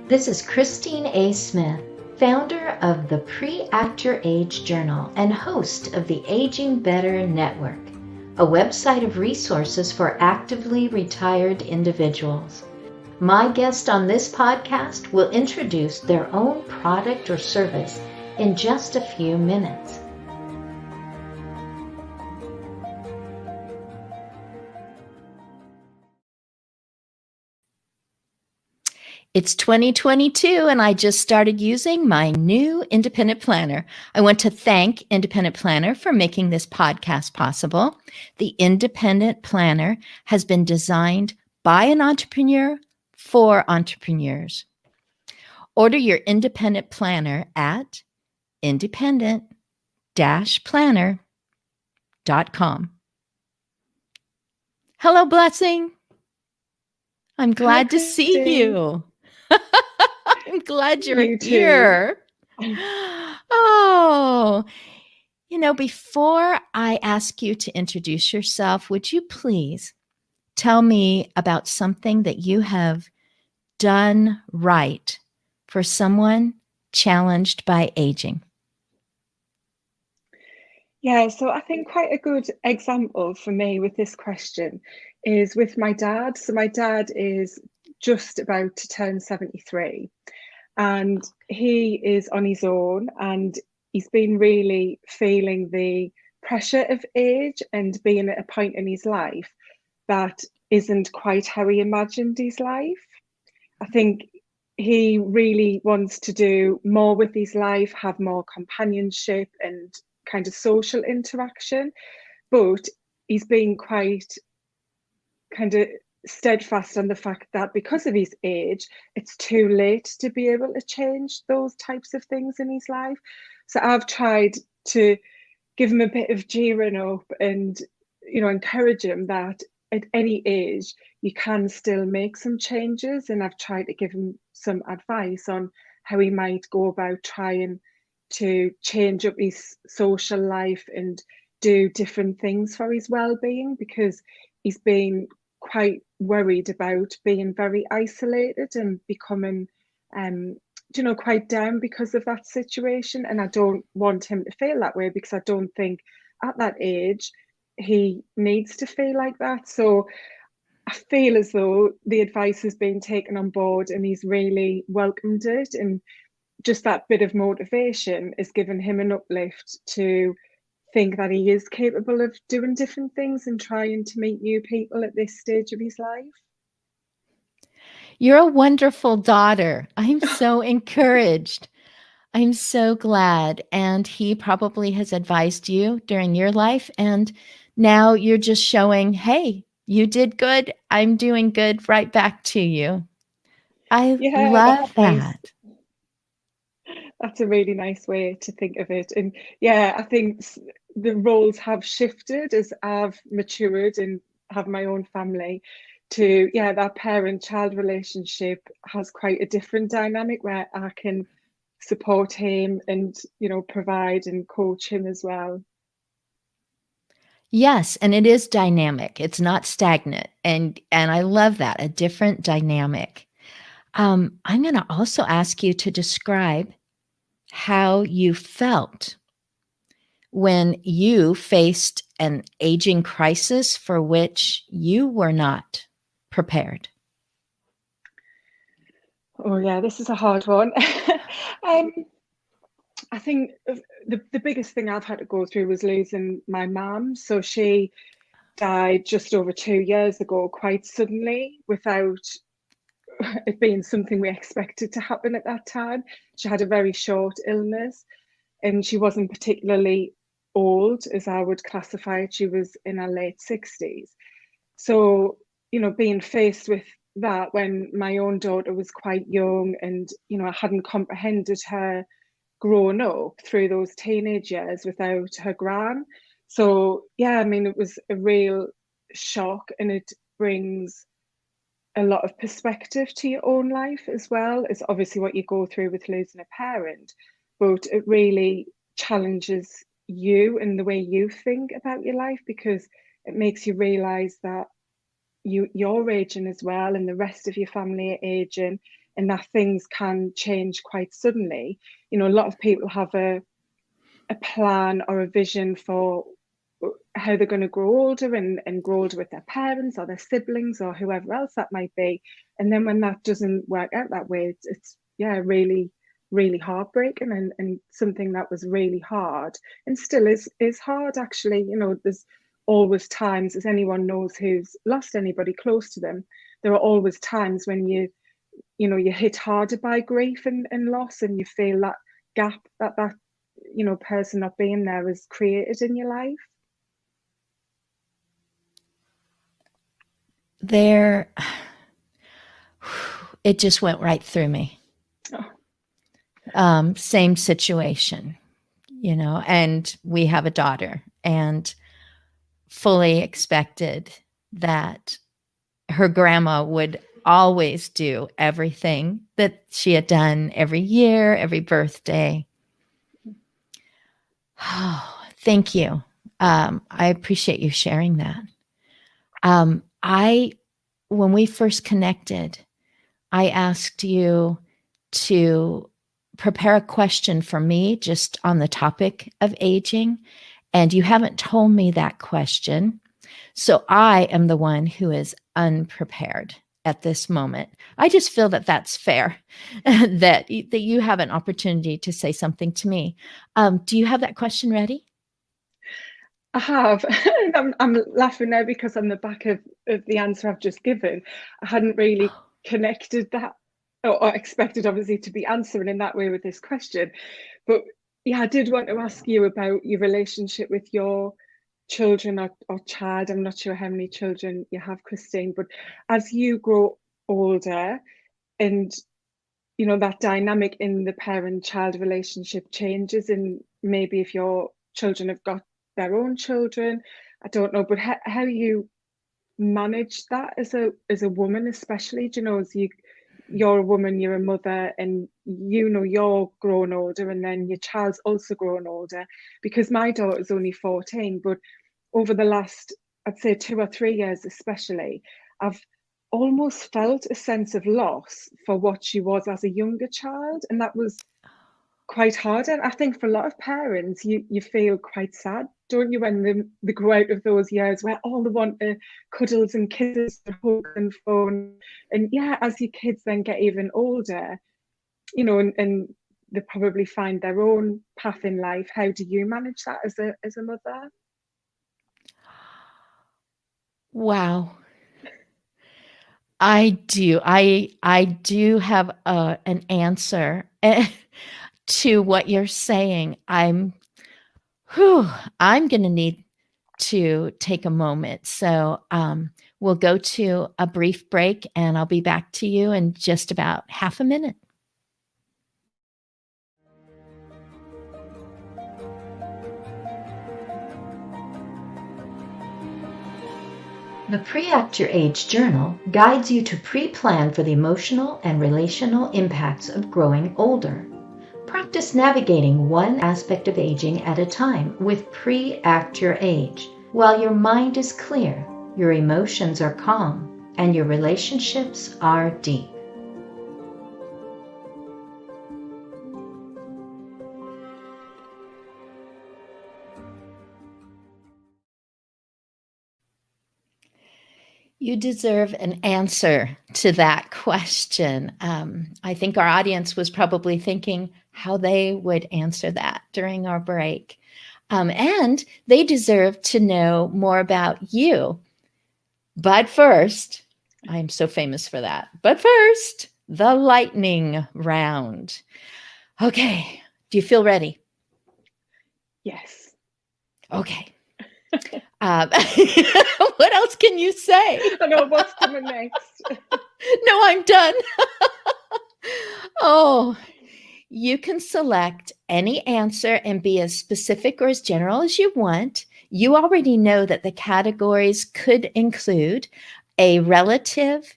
This is Christine A. Smith, founder of the Pre-Act Your Age Journal and host of the Aging Better Network, a website of resources for actively retired individuals. My guest on this podcast will introduce their own product or service in just a few minutes. It's 2022 and I just started using my new independent planner. I want to thank Independent Planner for making this podcast possible. The independent planner has been designed by an entrepreneur for entrepreneurs. Order your independent planner at independent-planner.com. Hello, Blessing. I'm glad to see you. I'm glad you're here. Oh, before I ask you to introduce yourself, would you please tell me about something that you have done right for someone challenged by aging? Yeah, so I think quite a good example for me with this question is with my dad. So my dad is just about to turn 73 and he is on his own and he's been really feeling the pressure of age and being at a point in his life that isn't quite how he imagined his life. I think he really wants to do more with his life, have more companionship and kind of social interaction, but he's been quite kind of steadfast on the fact that because of his age, it's too late to be able to change those types of things in his life. So I've tried to give him a bit of cheering up and, encourage him that at any age, you can still make some changes. And I've tried to give him some advice on how he might go about trying to change up his social life and do different things for his well-being, because he's been quite worried about being very isolated and becoming quite down because of that situation. And I don't want him to feel that way, because I don't think at that age he needs to feel like that. So I feel as though the advice has been taken on board and he's really welcomed it, and just that bit of motivation has given him an uplift to think that he is capable of doing different things and trying to meet new people at this stage of his life. You're a wonderful daughter. I'm so encouraged. I'm so glad. And he probably has advised you during your life. And now you're just showing, hey, you did good. I'm doing good right back to you. I love that. Nice. That's a really nice way to think of it. And yeah, I think the roles have shifted as I've matured and have my own family to, that parent-child relationship has quite a different dynamic where I can support him and, provide and coach him as well. Yes, and it is dynamic. It's not stagnant. And I love that, a different dynamic. I'm going to also ask you to describe how you felt when you faced an aging crisis for which you were not prepared. Oh yeah, this is a hard one. I think the biggest thing I've had to go through was losing my mum. So she died just over 2 years ago, quite suddenly, without it being something we expected to happen at that time. She had a very short illness and she wasn't particularly old, as I would classify it. She was in her late 60s. So, being faced with that when my own daughter was quite young and, I hadn't comprehended her growing up through those teenage years without her gran. So, yeah, I mean, it was a real shock, and it brings a lot of perspective to your own life as well. It's obviously what you go through with losing a parent, but it really challenges you and the way you think about your life, because it makes you realize that you're aging as well and the rest of your family are aging, and that things can change quite suddenly. You know, a lot of people have a plan or a vision for how they're going to grow older and grow older with their parents or their siblings or whoever else that might be. And then when that doesn't work out that way, it's yeah, really, really heartbreaking, and something that was really hard and still is hard, actually. You know, there's always times, as anyone knows who's lost anybody close to them, there are always times when you know, you're hit harder by grief and loss, and you feel that gap that you know, person not being there has created in your life. There, it just went right through me. Same situation, you know, and we have a daughter, and fully expected that her grandma would always do everything that she had done every year, every birthday. Oh, thank you. I appreciate you sharing that. When we first connected, I asked you to prepare a question for me just on the topic of aging, and you haven't told me that question. So I am the one who is unprepared at this moment. I just feel that that's fair, that you have an opportunity to say something to me. Do you have that question ready? I have. I'm laughing now because on the back of the answer I've just given, I hadn't really connected that or expected, obviously, to be answering in that way with this question. But yeah, I did want to ask you about your relationship with your children or child. I'm not sure how many children you have, Christine, but as you grow older and you know that dynamic in the parent-child relationship changes, and maybe if your children have got their own children, I don't know, but how you manage that as a woman, especially, do you know, as you're a woman, you're a mother, and you know you're growing older, and then your child's also growing older. Because my daughter's only 14, but over the last, I'd say 2 or 3 years especially, I've almost felt a sense of loss for what she was as a younger child, and that was quite hard. And I think for a lot of parents, you feel quite sad, don't you, when they grow out of those years where all they want are cuddles and kisses and hugs and fun. And yeah, as your kids then get even older, you know, and they probably find their own path in life. How do you manage that as a mother? Wow. I do. I do have an answer to what you're saying. I'm going to need to take a moment. So we'll go to a brief break, and I'll be back to you in just about half a minute. The Pre-Act Your Age Journal guides you to pre-plan for the emotional and relational impacts of growing older. Practice navigating one aspect of aging at a time with Pre-Act Your Age. While your mind is clear, your emotions are calm, and your relationships are deep. You deserve an answer to that question. I think our audience was probably thinking how they would answer that during our break. And they deserve to know more about you. But first, I'm so famous for that. But first, the lightning round. Okay, do you feel ready? Yes. Okay. What else can you say? I know what's coming next. No, I'm done. Oh, you can select any answer and be as specific or as general as you want. You already know that the categories could include a relative,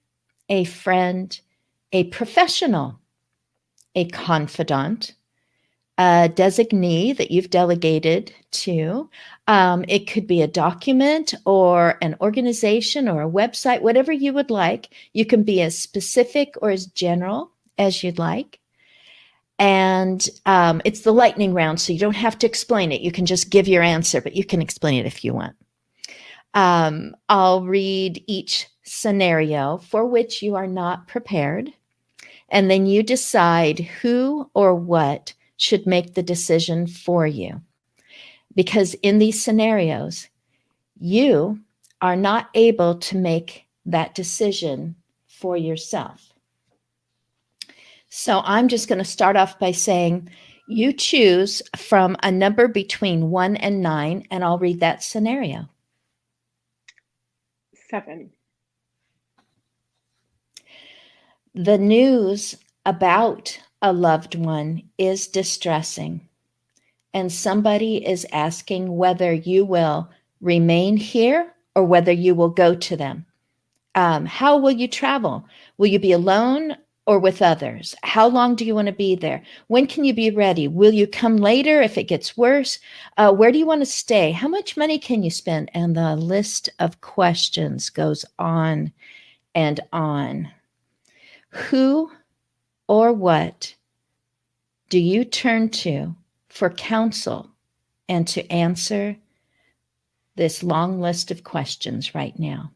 a friend, a professional, a confidant, a designee that you've delegated to. It could be a document or an organization or a website, whatever you would like. You can be as specific or as general as you'd like. And it's the lightning round, so you don't have to explain it. You can just give your answer, but you can explain it if you want. I'll read each scenario for which you are not prepared, and then you decide who or what should make the decision for you. Because in these scenarios, you are not able to make that decision for yourself. So I'm just going to start off by saying you choose from a number between 1 and 9, and I'll read that scenario. 7. The news about a loved one is distressing, and somebody is asking whether you will remain here or whether you will go to them. How will you travel? Will you be alone or with others? How long do you want to be there? When can you be ready? Will you come later if it gets worse? Where do you want to stay? How much money can you spend? And the list of questions goes on and on. Who or what do you turn to for counsel and to answer this long list of questions right now?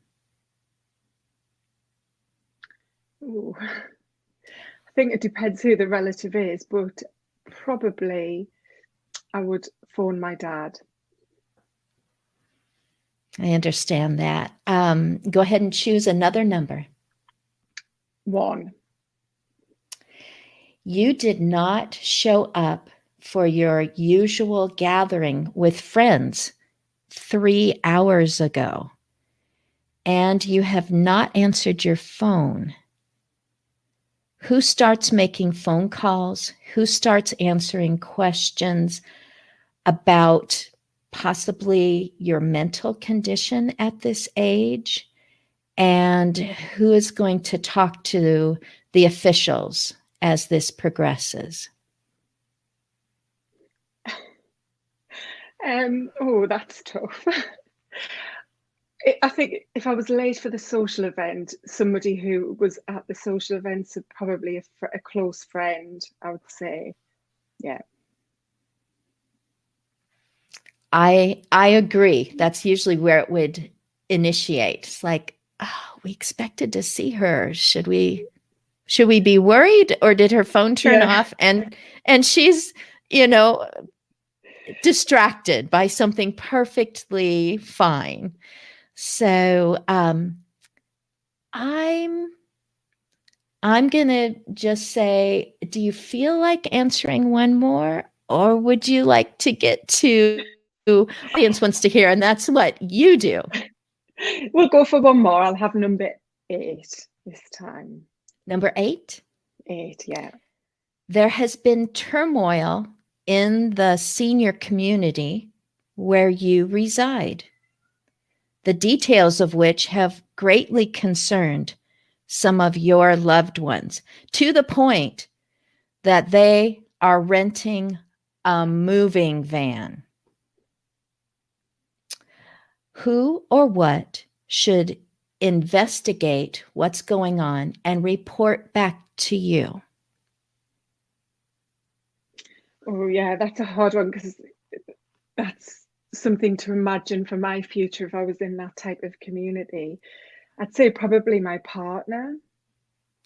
Ooh. I think it depends who the relative is, but probably I would phone my dad. I understand that. Go ahead and choose another number. 1. You did not show up for your usual gathering with friends 3 hours ago, and you have not answered your phone. Who starts making phone calls? Who starts answering questions about possibly your mental condition at this age? And who is going to talk to the officials as this progresses? Oh, that's tough. I think if I was late for the social event, somebody who was at the social event, so probably a close friend, I would say. Yeah. I agree. That's usually where it would initiate. It's like, oh, we expected to see her. Should we be worried, or did her phone turn off and she's, distracted by something perfectly fine? So I'm going to just say, do you feel like answering one more, or would you like to get to audience wants to hear, and that's what you do? We'll go for one more. I'll have number 8 this time. Number 8? 8, yeah. There has been turmoil in the senior community where you reside, the details of which have greatly concerned some of your loved ones, to the point that they are renting a moving van. Who or what should investigate what's going on and report back to you? Oh, yeah, that's a hard one, because that's something to imagine for my future if I was in that type of community. I'd say probably my partner.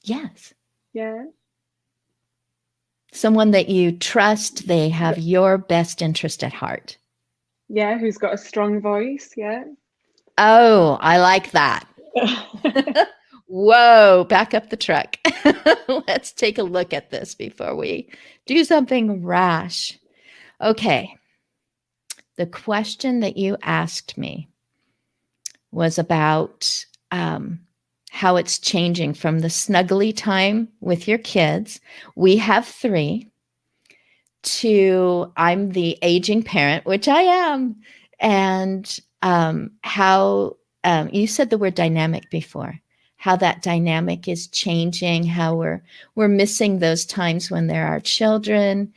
Yes. Yeah. Someone that you trust, they have your best interest at heart. Yeah, who's got a strong voice. Yeah. Oh, I like that. Whoa, back up the truck. Let's take a look at this before we do something rash. Okay. The question that you asked me was about how it's changing from the snuggly time with your kids. We have 3, to I'm the aging parent, which I am, and how you said the word dynamic before, how that dynamic is changing, how we're missing those times when there are children.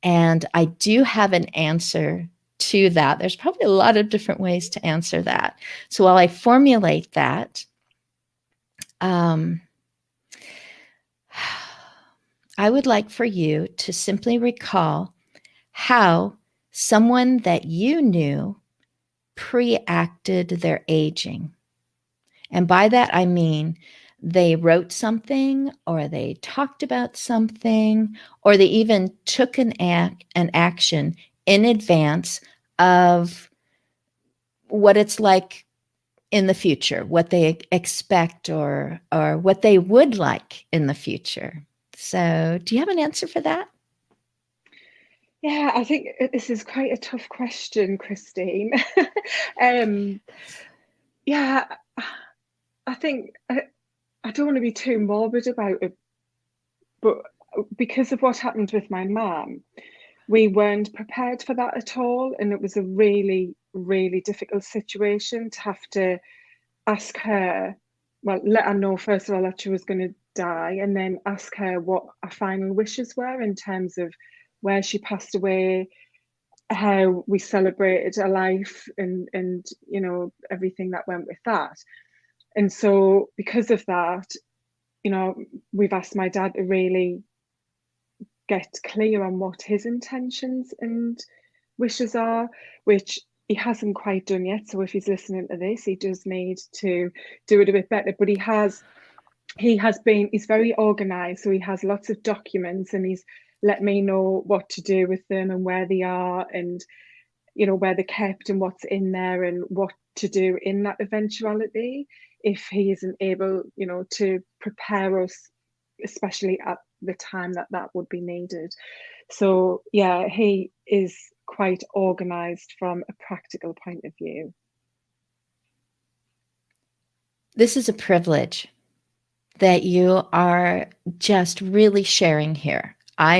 And I do have an answer to that. There's probably a lot of different ways to answer that. So while I formulate that, I would like for you to simply recall how someone that you knew pre-acted their aging. And by that, I mean they wrote something or they talked about something or they even took an action in advance of what it's like in the future, what they expect or what they would like in the future. So, do you have an answer for that? Yeah, I think this is quite a tough question, Christine. um, yeah, I think I don't want to be too morbid about it, but because of what happened with my mum, we weren't prepared for that at all. And it was a really, really difficult situation to have to ask her, well, let her know, first of all, that she was going to die, and then ask her what her final wishes were in terms of where she passed away, how we celebrated her life, and everything that went with that. And so because of that, we've asked my dad to really get clear on what his intentions and wishes are, which he hasn't quite done yet. So if he's listening to this, he does need to do it a bit better. But he's very organized, so he has lots of documents, and he's let me know what to do with them and where they are, and where they're kept and what's in there and what to do in that eventuality if he isn't able to prepare us, especially at the time that would be needed. So yeah, he is quite organized from a practical point of view. This is a privilege that you are just really sharing here. I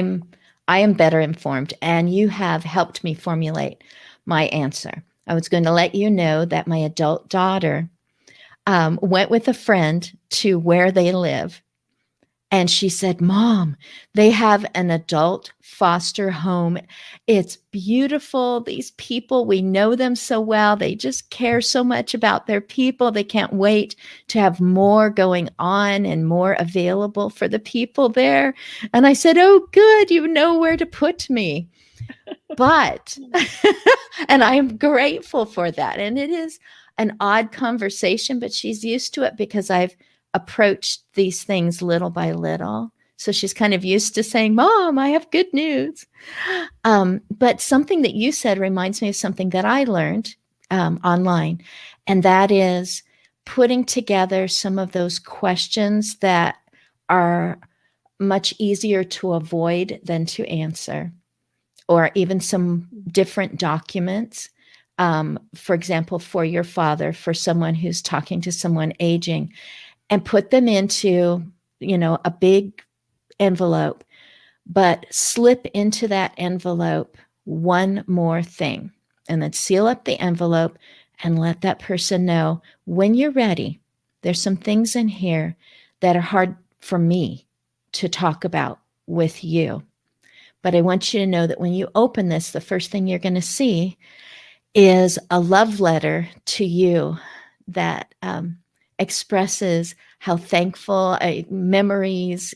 am better informed and you have helped me formulate my answer. I was going to let you know that my adult daughter went with a friend to where they live. And she said, Mom, they have an adult foster home. It's beautiful. These people, we know them so well. They just care so much about their people. They can't wait to have more going on and more available for the people there. And I said, Oh, good. You know where to put me. But, and I am grateful for that. And it is an odd conversation, but she's used to it because I've approached these things little by little. So she's kind of used to saying, Mom, I have good news. But something that you said reminds me of something that I learned online, and that is putting together some of those questions that are much easier to avoid than to answer, or even some different documents. For example, for your father, for someone who's talking to someone aging, and put them into, a big envelope, but slip into that envelope one more thing, and then seal up the envelope and let that person know when you're ready. There's some things in here that are hard for me to talk about with you. But I want you to know that when you open this, the first thing you're going to see is a love letter to you that expresses how thankful, memories,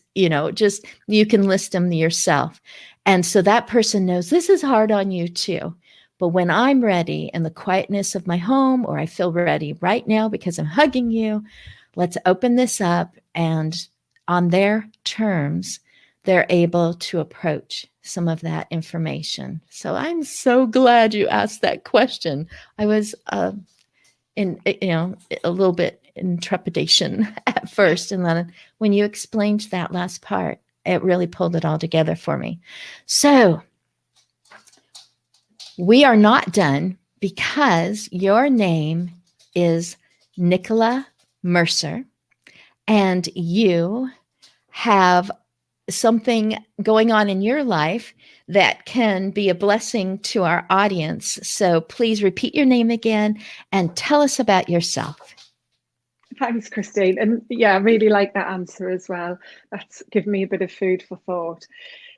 just you can list them yourself. And so that person knows this is hard on you too. But when I'm ready in the quietness of my home, or I feel ready right now because I'm hugging you, let's open this up. And on their terms, they're able to approach some of that information. So I'm so glad you asked that question. I was in a little bit in trepidation at first, and then when you explained that last part, it really pulled it all together for me. So we are not done because your name is Nicola Mercer, and you have something going on in your life that can be a blessing to our audience. So please repeat your name again and tell us about yourself. Thanks, Christine. And yeah, I really like that answer as well. That's given me a bit of food for thought.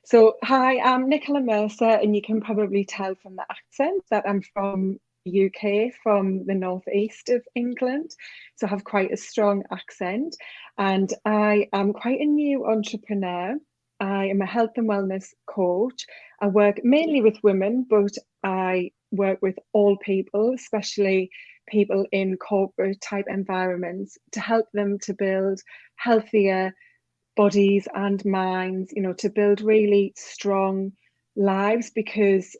So, hi, I'm Nicola Mercer, and you can probably tell from the accent that I'm from the UK, from the northeast of England. So, I have quite a strong accent, and I am quite a new entrepreneur. I am a health and wellness coach. I work mainly with women, but I work with all people, especially people in corporate type environments, to help them to build healthier bodies and minds, to build really strong lives, because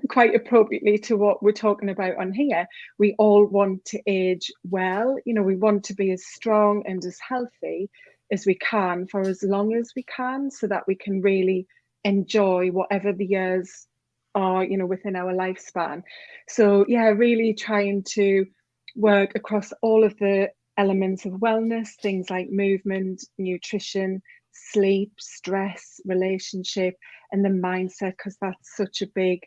quite appropriately to what we're talking about on here, we all want to age well. We want to be as strong and as healthy as we can for as long as we can, so that we can really enjoy whatever the years are, within our lifespan. So yeah, really trying to work across all of the elements of wellness, things like movement, nutrition, sleep, stress, relationship, and the mindset, because that's such a big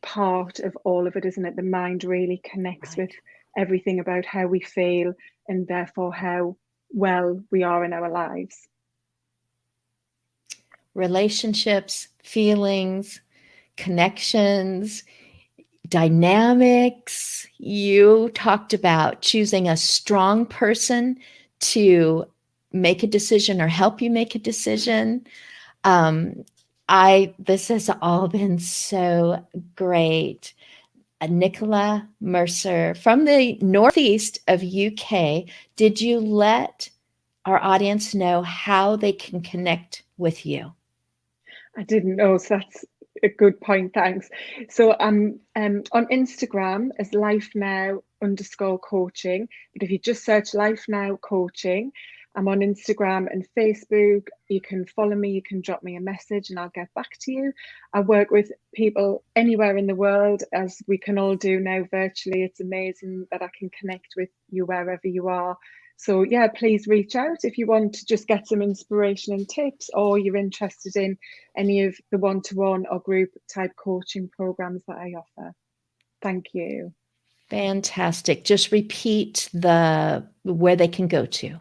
part of all of it, isn't it? The mind really connects with everything about how we feel, and therefore how well we are in our lives. Relationships, feelings, connections, dynamics. You talked about choosing a strong person to make a decision or help you make a decision. This has all been so great. Nicola Mercer from the northeast of UK. Did you let our audience know how they can connect with you? I didn't know, so that's a good point. Thanks. So I'm on Instagram as lifenow_coaching. But if you just search Life Now Coaching, I'm on Instagram and Facebook. You can follow me, you can drop me a message and I'll get back to you. I work with people anywhere in the world, as we can all do now virtually. It's amazing that I can connect with you wherever you are. So yeah, please reach out if you want to just get some inspiration and tips, or you're interested in any of the one-to-one or group type coaching programs that I offer. Thank you. Fantastic. Just repeat where they can go to.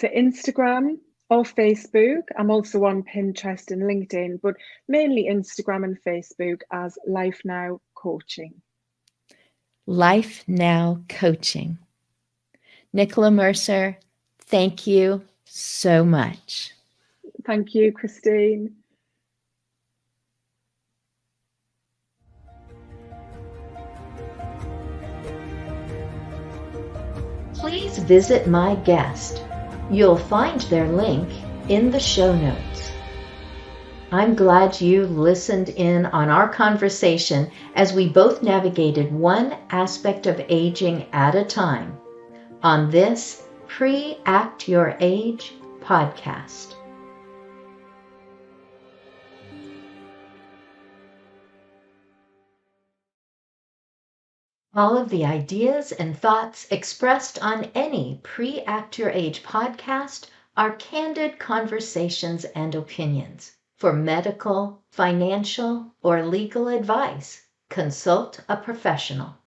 So Instagram or Facebook. I'm also on Pinterest and LinkedIn, but mainly Instagram and Facebook as Life Now Coaching. Life Now Coaching. Nicola Mercer, thank you so much. Thank you, Christine. Please visit my guest. You'll find their link in the show notes. I'm glad you listened in on our conversation as we both navigated one aspect of aging at a time on this Pre-Act Your Age podcast. All of the ideas and thoughts expressed on any Pre-Act Your Age podcast are candid conversations and opinions. For medical, financial, or legal advice, consult a professional.